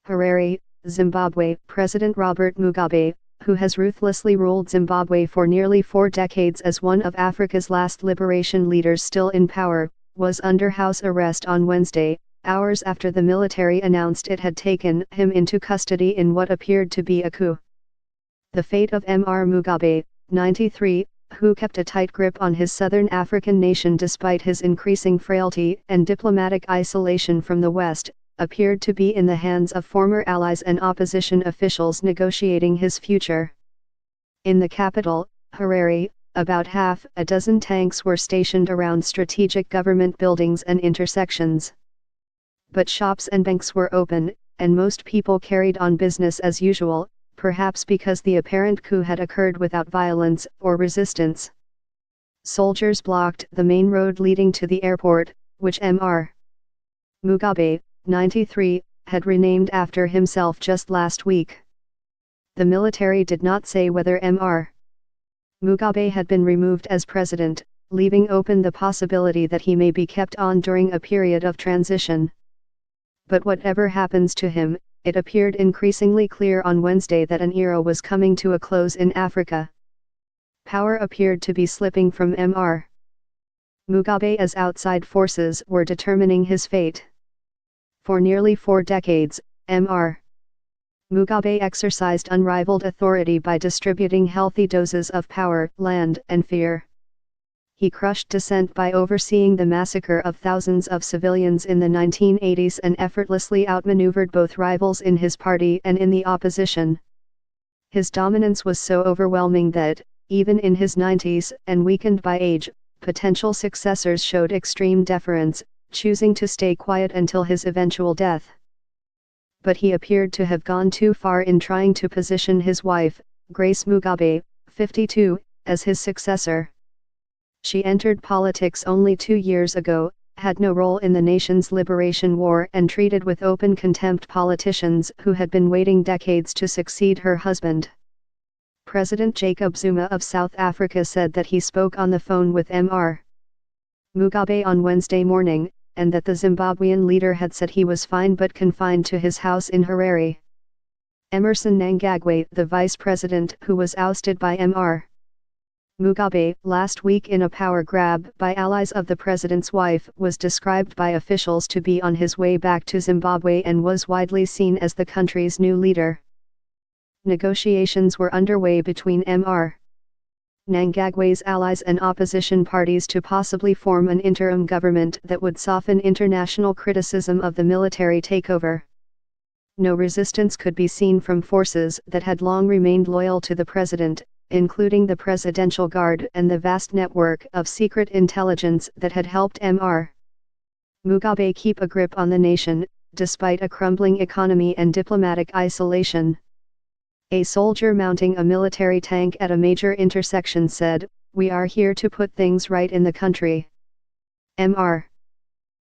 Harare, Zimbabwe. President Robert Mugabe, who has ruthlessly ruled Zimbabwe for nearly 4 decades as one of Africa's last liberation leaders still in power, was under house arrest on Wednesday, hours after the military announced it had taken him into custody in what appeared to be a coup. The fate of Mr. Mugabe, 93, who kept a tight grip on his southern African nation despite his increasing frailty and diplomatic isolation from the West, appeared to be in the hands of former allies and opposition officials negotiating his future. In the capital, Harare, about half a dozen tanks were stationed around strategic government buildings and intersections. But shops and banks were open, and most people carried on business as usual, perhaps because the apparent coup had occurred without violence or resistance. Soldiers blocked the main road leading to the airport, which Mr. Mugabe, 93, had renamed after himself just last week. The military did not say whether Mr. Mugabe had been removed as president, leaving open the possibility that he may be kept on during a period of transition. But whatever happens to him, it appeared increasingly clear on Wednesday that an era was coming to a close in Africa. Power appeared to be slipping from Mr. Mugabe as outside forces were determining his fate. For nearly 4 decades, Mr. Mugabe exercised unrivaled authority by distributing healthy doses of power, land, and fear. He crushed dissent by overseeing the massacre of thousands of civilians in the 1980s and effortlessly outmaneuvered both rivals in his party and in the opposition. His dominance was so overwhelming that, even in his 90s and weakened by age, potential successors showed extreme deference, choosing to stay quiet until his eventual death. But he appeared to have gone too far in trying to position his wife, Grace Mugabe, 52, as his successor. She entered politics only 2 years ago, had no role in the nation's liberation war and treated with open contempt politicians who had been waiting decades to succeed her husband. President Jacob Zuma of South Africa said that he spoke on the phone with Mr. Mugabe on Wednesday morning, and that the Zimbabwean leader had said he was fine but confined to his house in Harare. Emmerson Mnangagwa, the vice president who was ousted by Mr. Mugabe last week in a power grab by allies of the president's wife, was described by officials to be on his way back to Zimbabwe and was widely seen as the country's new leader. Negotiations were underway between Mr. Mnangagwa's allies and opposition parties to possibly form an interim government that would soften international criticism of the military takeover. No resistance could be seen from forces that had long remained loyal to the president, including the Presidential Guard and the vast network of secret intelligence that had helped Mr. Mugabe keep a grip on the nation, despite a crumbling economy and diplomatic isolation. A soldier mounting a military tank at a major intersection said, "We are here to put things right in the country." Mr.